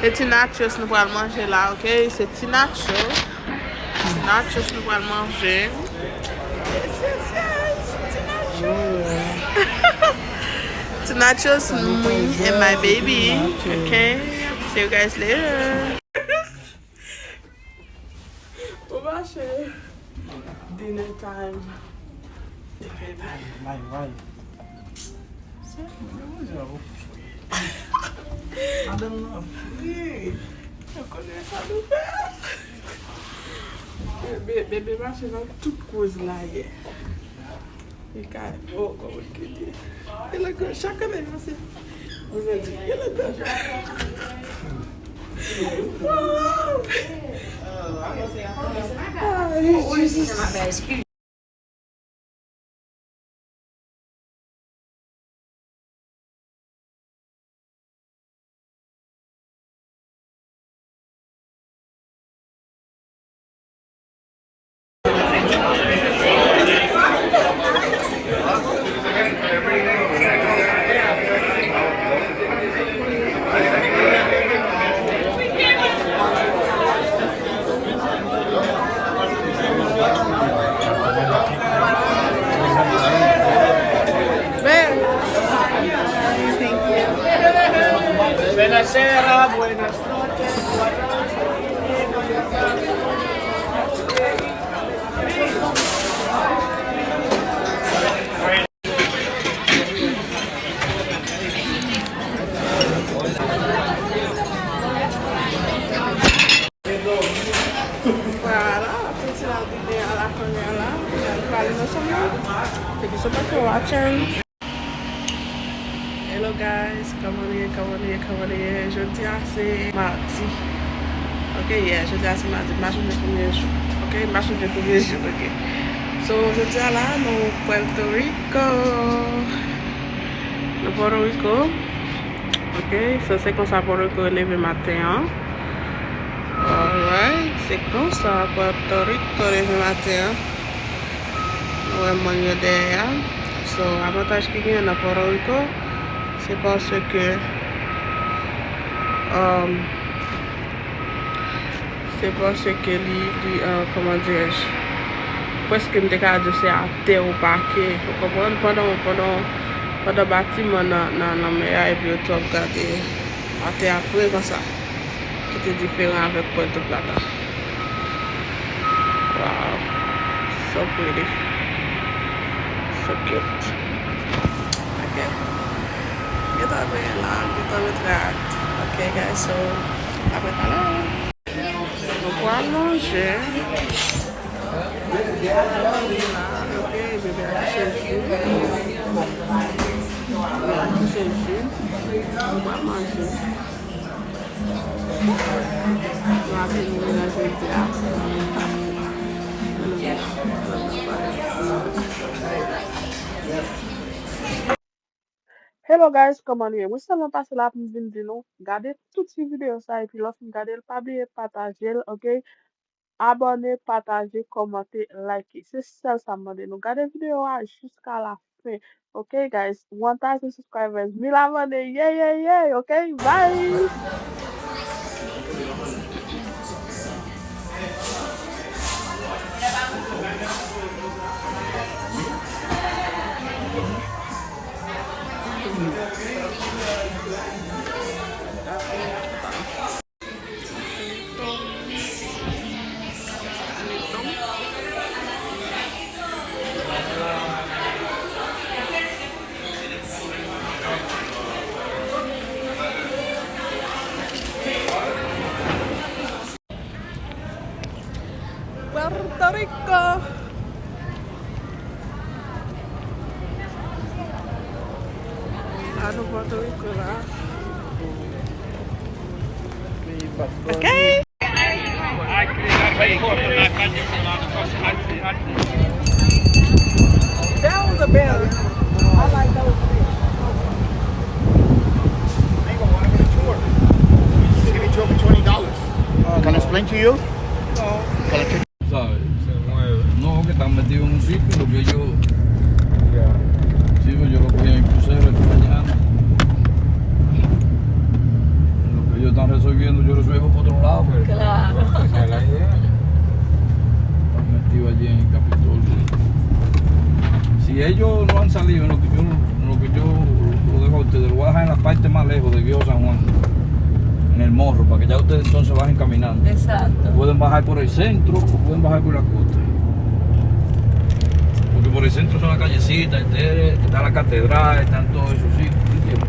Et ti nachos nous allons manger là, ok? C'est ti nachos. Ti nachos nous allons manger. Yes, yes, yes. Ti nachos. Ti nachos, me and my baby. Okay? See you guys later. On va chez dinner time. My wife. I don't know. Eu conheço a do bebê vai chegar tudo coisa lá, fica pouco, porque ele é chaca mesmo, você. Ele é da Buonasera, buenas noches. Voilà, c'est la vidéo à la première là. Thank you so much for watching. Hello guys, come on here. Jeudi c'est mardi. Ok, yeah, jeudi c'est mardi. Mardi le premier jour. Ok, mardi le premier jour. Ok. So jeudi là, nous Puerto Rico. Le Puerto Rico. Ok, so c'est comme ça Puerto Rico levé matin. Alright, c'est comme ça Puerto Rico levé matin. Nous avons derrière. So avantage qui gagne dans Puerto Rico. C'est parce que comment dirais-je, presque me décale c'est à terre au parquet. Vous comprenez? Pendant bâtiment dans mer et puis tout regarder à terre après comme ça. Tout est différent avec Puerto Plata. Wow, so pretty, so cute. Okay. Get over here long, get over track. Okay guys, so après tout à l'heure. On va manger. Ok, bébé a touché le jus. On va toucher le jus. On va manger. On va venir mélanger le théâtre. Hello guys, comment est? Moi, seulement passer là pour vous dire non. Regardez toutes ces vidéos ça et puis lorsque vous regardez, pas oublier partager, ok? Abonnez, partagez, commentez, likez. C'est ça, ça m'a dit. Nous regardez la vidéo jusqu'à la fin. Ok guys, 1000 subscribers, 1000 abonnés, yeah, ok? Bye! Puerto Rico! Là, nous Puerto Rico, là. Okay? That was a bear. I like those fish. Give me $20. Can I explain to you? No. Can I take ¿Sabes? No, que están metidos en un sitio, lo que yo... Sí, pues yo lo cogí en el crucero esta mañana. Lo que yo están resolviendo, yo resuelvo por otro lado. Pero Claro. esa es la idea. Están metidos allí en el Capitolio. Si ellos no han salido en lo que yo lo dejo a ustedes, lo voy a dejar en la parte más lejos de Viejo San Juan, en el morro, para que ya ustedes entonces bajen caminando. Exacto. Pueden bajar por el centro o pueden bajar por la costa. Porque por el centro son las callecitas, está la catedral, están todos esos sitios. ¿Entiendes?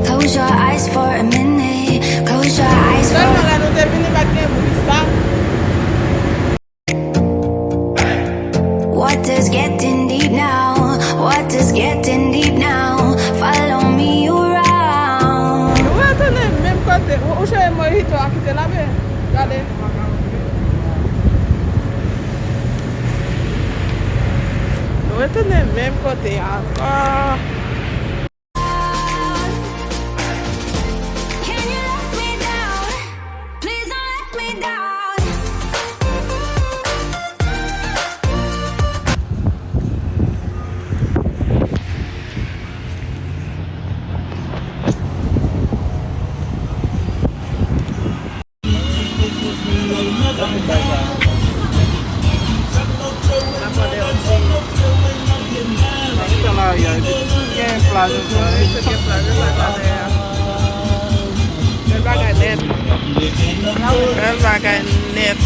Close your eyes for a minute. Close your eyes for a Water's getting deep now. Water's getting deep now. Follow me around. Même côté, où j'ai un mojito à quitter la baie. Regardez. Où est le même côté encore? Can you let me down? Please don't let me down. Net.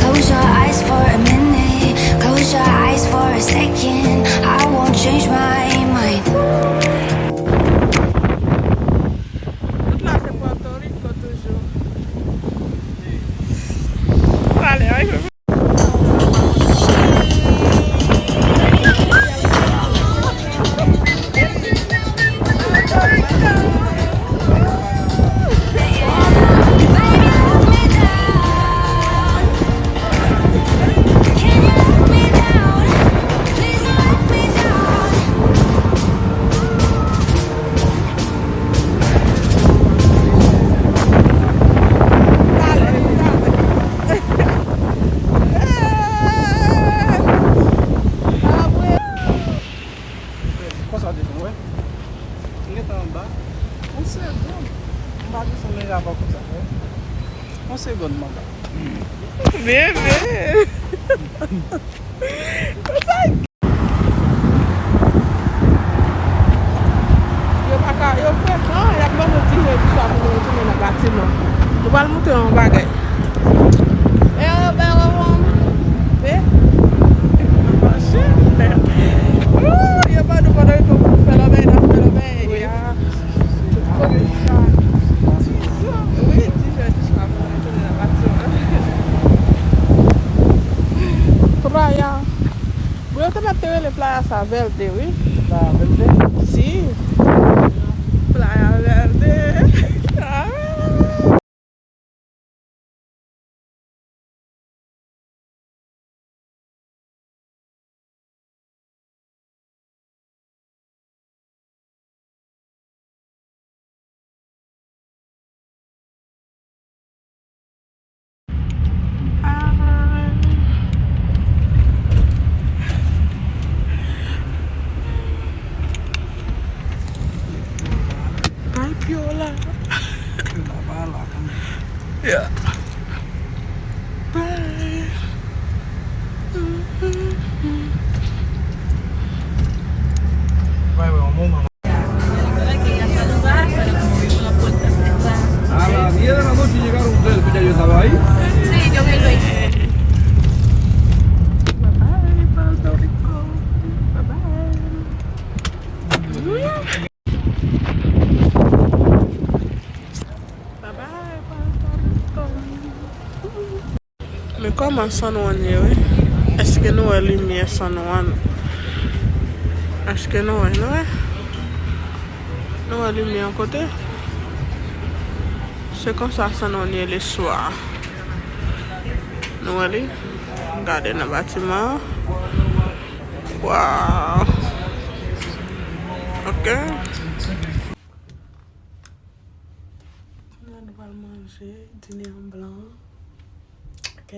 Close your eyes for a minute. Close your eyes for a second. I won't change my mind. Là, c'est Puerto Rico toujours. Allez, allez. Un segundo, manga. Bebê! Eu fui não, já vamos ter que só no na batino. Tu vai muito um bagay. É, vamos ver. Eu vou do Puerto Rico, pelo bem. Já. Oui, Praia. Yo te meteu ele Playa Verde, oui? Playa Verde? Sí. Playa Verde. Ah. Ay, piola. Una bala. Yeah. Bye. Vai, vamos. Quería saludar, pero como vimos la puerta cerrada. A las 10 de la noche llegaron ustedes, pues ya yo estaba ahí. Sí, yo vi lo hice. Bye, Puerto Rico. Bye. Bye, Puerto Rico. Mais comment San Juan est, oui? Est-ce que nous avons lumière San Juan? Est-ce que nous avons, oui? Nous avons lumière à côté? C'est comme ça San Juan est le soir. Nous allons? Regardez le bâtiment. Wow. Ok. On va manger dîner en blanc. Ok.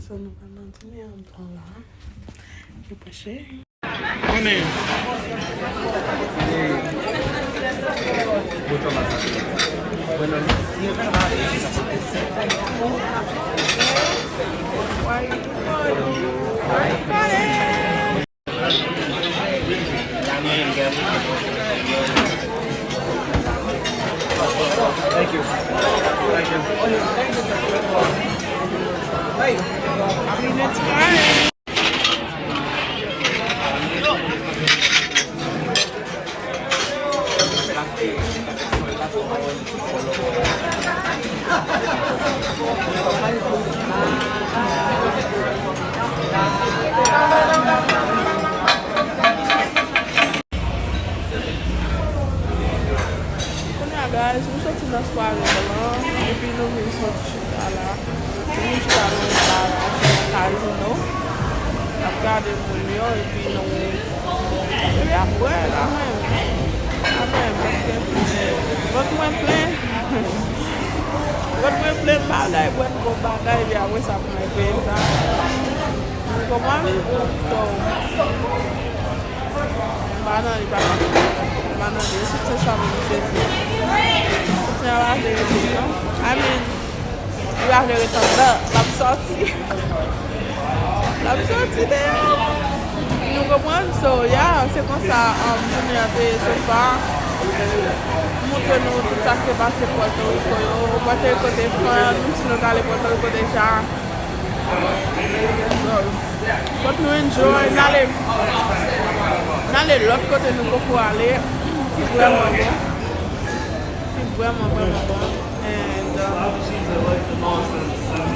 So, nous allons dîner en blanc là. Je vais pêcher. On est. Thank you. Thank you. Hey, I mean, it's fine. Guys, we sorti dans soirée là, et puis nous venons sortir là. Nous allons à la casino. Regarder mon lieu et puis nous. Et puis après, là même. Là même, parce que votre moins plein. Votre moins plein, bagaille, votre bagaille, et puis après ça pour me payer ça. Vous comprenez? Maintenant, il va maintenant, c'est ça, I mean, you have to return the sorti. La sorti there. You comprends? So, yeah, c'est comme ça, je viens ce soir. Montre-nous tout ça qui est passé Puerto Rico. Puerto Rico, c'est fun. Nous, si nous allons Puerto Rico déjà. But nous enjoy. N'allez l'autre côté, nous beaucoup aller. C'est vraiment bon. Vraiment bon.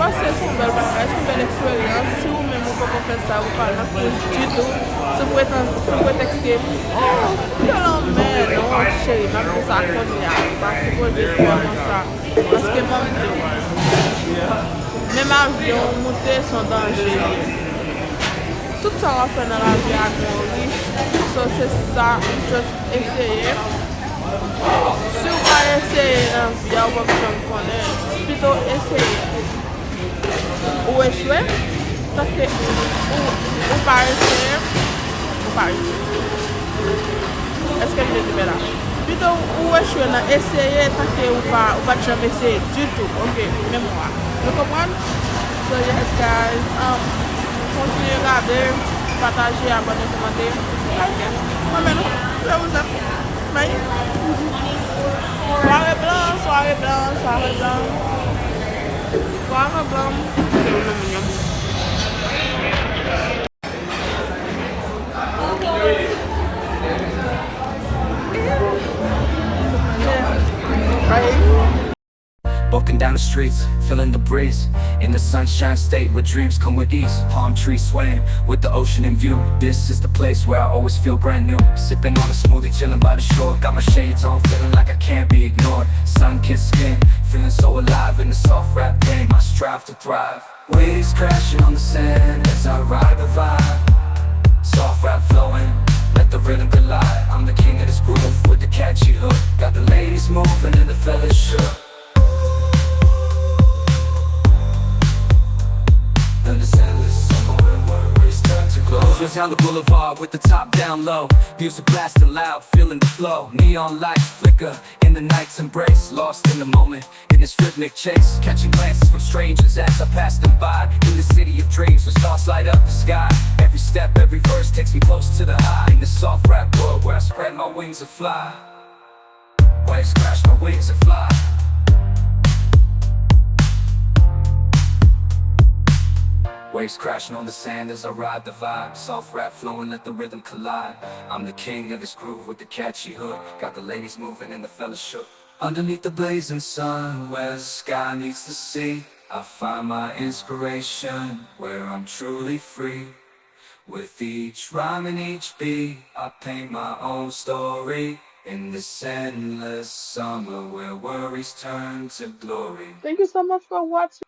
And c'est une belle expérience. Si vous-même vous pouvez faire ça, vous parlez du tout. Si vous pouvez texter, oh, non, mais non, chérie, ma plus ça comme il y a. Parce que j'ai vraiment ça. Parce que même avion, monter son danger. Tout ça va faire dans la vie à nous. So c'est ça, juste essayer. Si vous pas essayer dans la vie, vous pouvez plutôt essayer. Ou échouer, parce que ou pas essayer, ou pas essayer. Est-ce que je dis là? Plutôt ou échouer, essayer, parce que ou pas jamais essayer du tout. Ok, même moi. Vous comprenez? So yes guys, continuez à regarder, partager, abonner, commenter. Ok, moi-même, je vous aime. Bye. Soirée blanc, soirée blanc, soirée blanc. Soirée blanc. Walking down the streets, feeling the breeze. In the sunshine state where dreams come with ease. Palm trees swaying with the ocean in view. This is the place where I always feel brand new. Sipping on a smoothie, chilling by the shore. Got my shades on, feeling like I can't be ignored. Sun-kissed skin, feeling so alive in the soft rap game. I strive to thrive. Waves crashing on the sand as I ride the vibe. Soft rap flowing, let the rhythm collide. I'm the king of this groove with the catchy hook. Got the ladies moving and the fellas shook. Just down the boulevard with the top down low. Music blasting loud, feeling the flow. Neon lights flicker in the night's embrace. Lost in the moment, in this rhythmic chase. Catching glances from strangers as I pass them by. In the city of dreams where stars light up the sky. Every step, every verse takes me close to the high. In the soft rap world where I spread my wings and fly. Waves crash, my wings and fly. Waves crashing on the sand as I ride the vibe. Soft rap flowing, let the rhythm collide. I'm the king of this groove with the catchy hook. Got the ladies moving and the fellas shook. Underneath the blazing sun, where the sky meets the sea, I find my inspiration, where I'm truly free. With each rhyme and each beat, I paint my own story. In this endless summer where worries turn to glory. Thank you so much for watching.